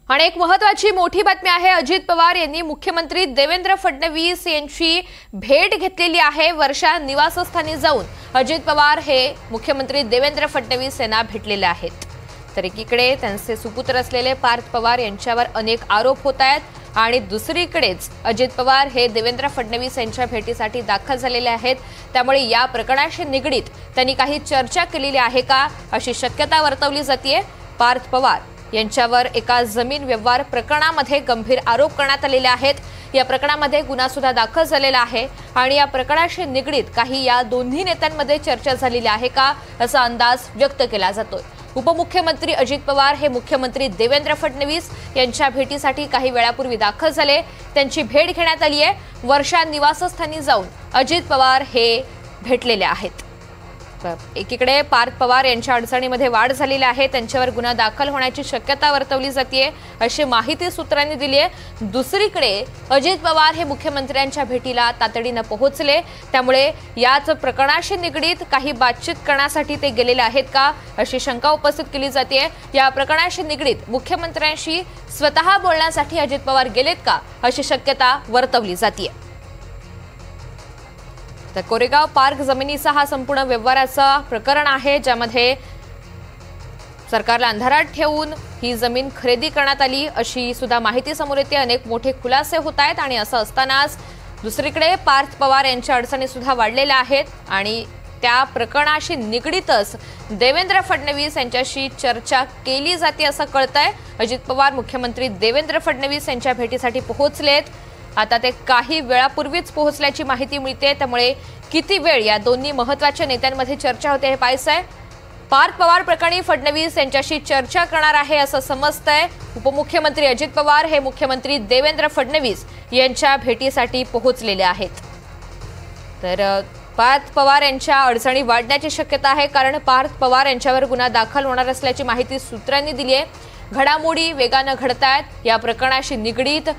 आणि एक महत्त्वाची मोठी बातमी आहे। अजित पवार यांनी मुख्यमंत्री देवेंद्र फडणवीस यांची भेट घेतलेली आहे। वर्षा निवासस्थानी जाऊन अजित पवार हे मुख्यमंत्री देवेंद्र फडणवीस यांना भेटलेले आहेत। तर एकीकडे त्यांचे सुपुत्र असलेले पार्थ पवार यांच्यावर अनेक आरोप होत आहेत आणि दुसरीकडेच अजित पवार हे देवेंद्र फडणवीस यांच्या भेटीसाठी दाखल झालेले आहेत। त्यामुळे या प्रकरणाशी निगडीत त्यांनी काही चर्चा केलेली आहे का अशी शक्यता वर्तवली जाते। पार्थ पवार यांच्यावर एका जमीन व्यवहार प्रकरणामध्ये गंभीर आरोप करण्यात आलेले आहेत। या प्रकरणामध्ये गुन्हा सुद्धा दाखल झालेला आहे आणि या प्रकरणाशी निगडीत काही या दोन्ही नेत्यांमध्ये चर्चा झालेली आहे का असा अंदाज व्यक्त केला जातोय। उपमुख्यमंत्री अजित पवार हे मुख्यमंत्री देवेंद्र फडणवीस यांच्या भेटीसाठी काही वेळापूर्वी दाखल झाले। त्यांची भेट घेण्यात आली आहे। वर्षा निवासस्थानी जाऊन अजित पवार हे भेटलेले आहेत। एकीकडे पार्थ पवार यांच्या अडचणीमध्ये वाढ झालेली आहे, त्यांच्यावर गुन्हा दाखल होण्याची शक्यता वर्तवली जाते अशी माहिती सूत्रांनी दिली आहे। दुसरीकडे अजित पवार हे मुख्यमंत्र्यांच्या भेटीला तातडीने पोहोचले, त्यामुळे याच प्रकरणाशी निगडीत काही बातचीत करण्यासाठी ते गेलेले आहेत का अशी शंका उपस्थित केली जाते। या प्रकरणाशी निगडीत मुख्यमंत्र्यांशी स्वतः बोलण्यासाठी अजित पवार गेलेत का अशी शक्यता वर्तवली जाते। तर कोरेगाव पार्क जमिनीचा हा संपूर्ण व्यवहाराचा प्रकरण आहे, ज्यामध्ये सरकारला अंधारात ठेवून ही जमीन खरेदी करण्यात आली अशी सुद्धा माहिती समोर येते। अनेक मोठे खुलासे होत आहेत आणि असं असतानाच दुसरीकडे पार्थ पवार यांच्या अडचणी सुद्धा वाढलेल्या आहेत आणि त्या प्रकरणाशी निगडीतच देवेंद्र फडणवीस यांच्याशी चर्चा केली जाते असं कळतंय। अजित पवार मुख्यमंत्री देवेंद्र फडणवीस यांच्या भेटीसाठी पोहोचलेत। आता ते काही वेळापूर्वीच पोहोचल्याची माहिती मिळते, त्यामुळे किती वेळ या दोन्ही महत्त्वाच्या नेत्यांमध्ये चर्चा होते हे पाहायचंय। पार्थ पवार प्रकरणी फडणवीस यांच्याशी चर्चा करणार आहे असं समजतंय। उपमुख्यमंत्री अजित पवार हे मुख्यमंत्री देवेंद्र फडणवीस यांच्या भेटीसाठी पोहोचलेले आहेत। तर पार्थ पवार यांच्या अडचणी वाढण्याची शक्यता आहे, कारण पार्थ पवार यांच्यावर गुन्हा दाखल होणार असल्याची माहिती सूत्रांनी दिली आहे। घडामोडी वेगाने घडतायत। या प्रकरणाशी निगडीत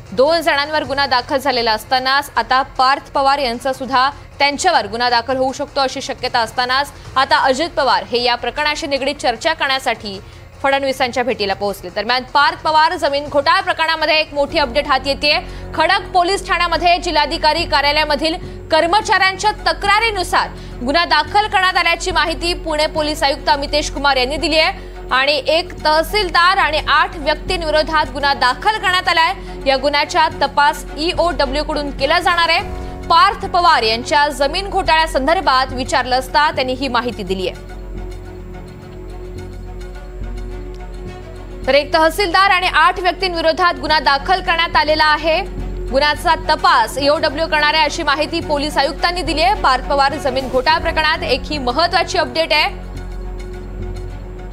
2 जणांवर गुन्हा दाखल झालेला असतानाच आता पार्थ पवार यांचा सुद्धा त्यांच्यावर गुन्हा दाखल होऊ शकतो अशी शक्यता असतानाच आता अजित पवार हे या प्रकरणाशी निगडीत चर्चा करण्यासाठी फडणवीसांच्या भेटीला पोहोचले। दरम्यान पार्थ पवार जमीन घोटाळा प्रकरणामध्ये एक मोठी अपडेट हाती येते। खडक पोलीस ठाण्यामध्ये जिल्हाधिकारी कार्यालयामधील कर्मचाऱ्यांच्या तक्रारीनुसार गुन्हा दाखल करण्यात आल्याची माहिती पुणे पोलीस आयुक्त अमितेश कुमार यांनी दिली आहे आणि एक तहसीलदार आणि 8 व्यक्तींविरोधात गुन्हा दाखल करण्यात आलाय। या गुन्ह्याचा तपास EOW कडून केला जाणार आहे। पार्थ पवार यांच्या जमीन घोटाळ्यासंदर्भात विचारलं असता त्यांनी ही माहिती दिली आहे। तर एक तहसीलदार आणि 8 व्यक्तींविरोधात गुन्हा दाखल करण्यात आलेला आहे। गुन्ह्याचा तपास EOW करणार आहे अशी माहिती पोलीस आयुक्तांनी दिली आहे। पार्थ पवार जमीन घोटाळा प्रकरणात एक ही महत्त्वाची अपडेट आहे।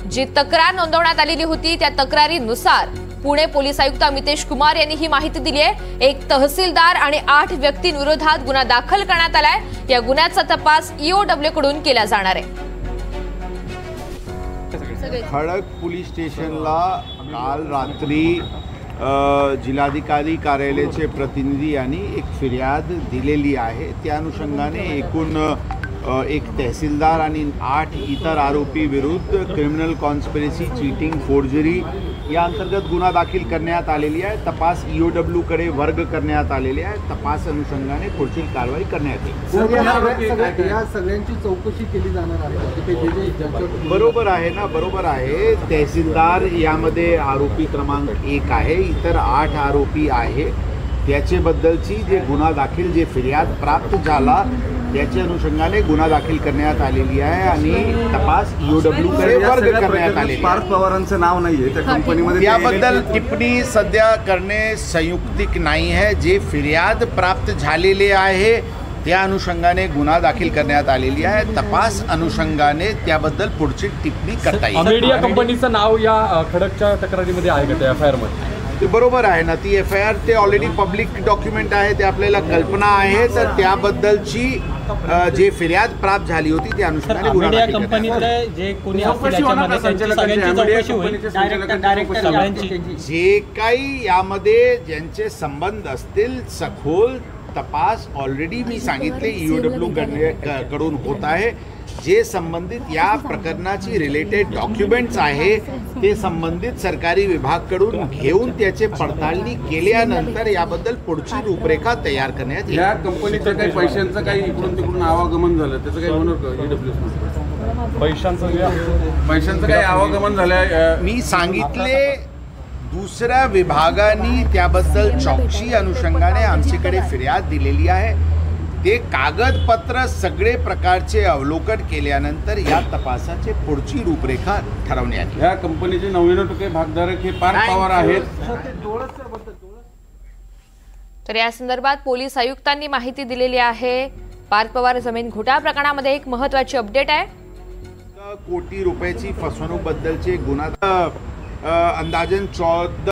जी तक्रार नोंदवण्यात आलेली होती त्या तक्रारीनुसार पुणे पोलीस आयुक्त अमितेश कुमार यांनी ही माहिती दिली आहे। एक तहसीलदार आणि 8 व्यक्तींविरोधात गुन्हा दाखल करण्यात आलाय। या गुन्ह्याचा तपास EOW कडून केला जाणार आहे। खडक पोलीस स्टेशनला काल रात्री जिल्हाधिकारी कार्यालयाचे प्रतिनिधी यांनी एक फिर्याद दिलेली आहे। त्या अनुषंगाने एकूण एक तहसीलदार आणि 8 इतर आरोपी विरुद्ध क्रिमिनल कॉन्स्पिरसी, चीटिंग, फोर्जरी या अंतर्गत गुन्हा दाखल करण्यात आलेली आहे। तपास EOW कडे वर्ग करण्यात आलेले आहे। तपास अनुषंगाने पुढील कारवाई करण्यात येईल। या सगळ्यांची चौकशी केली जाणार आहे। बरोबर आहे ना, बरोबर आहे। तहसीलदार यामध्ये आरोपी क्रमांक 1 आहे, इतर 8 आरोपी आहे। त्याच्याबद्दलची जे गुन्हा दाखल, जे फिर्याद प्राप्त झाला त्याच्या अनुषंगाने गुन्हा दाखल करण्यात आलेली आहे आणि तपास EOW कडे वर्ग करण्यात आलेली आहे। पार्थ पवारांचं नाव नाहीये त्या कंपनीमध्ये, याबद्दल टिप्पणी सध्या करणे संयुक्तिक नाही आहे। जे फिर्याद प्राप्त झालेले आहे त्या अनुषंगाने गुन्हा दाखल करण्यात आलेली आहे। तपास अनुषंगाने त्याबद्दल पुढची टिप्पणी करता येईल। मीडिया कंपनीचं नाव या खडकच्या तक्रारीमध्ये आहे का त्या FIR मध्ये? ते बरोबर आहे ना, ती FIR ते ऑलरेडी पब्लिक डॉक्युमेंट आहे, ते आपल्याला कल्पना आहे। तर त्याबद्दलची जे फिर्याद प्राप्त झाली होती त्या अनुषंगाने गुन्हा दाखल जे काही यामध्ये ज्यांचे संबंध असतील सखोल तपास ऑलरेडी मी सांगितले EOW कडून होत आहे। जे संबंधित या प्रकरणाची रिलेटेड डॉक्युमेंट्स आहे ते संबंधित सरकारी विभागाकडून घेऊन त्याचे पडताळणी केल्यानंतर याबद्दल पुढची रूपरेखा तयार करण्यात येईल. या कंपनीचं काही पैशांचं काही इकडून तिकडून आवागमन झालं त्याचं काही होणार का EWS पैशांचं काही आवागमन झालं? मी सांगितले दुसऱ्या विभागाने त्याबद्दल चौकशी अनुषंगाने आमच्याकडे फिर्याद दिलेली आहे. ते कागदपत्र सगळे प्रकारचे अवलोकन केल्यानंतर या तपासाची पुढची रूपरेखा ठरवण्यात येईल. या कंपनीचे 99% भागधारक हे पार्थ पवार आहेत. तर या संदर्भात पोलीस आयुक्तांनी माहिती दिलेली आहे. पार्थ पवार जमीन घोटाळा प्रकरणामध्ये एक महत्त्वाची अपडेट आहे. कोटी रुपयाची फसवणूक बद्दलचे गुन्हा अंदाजन 14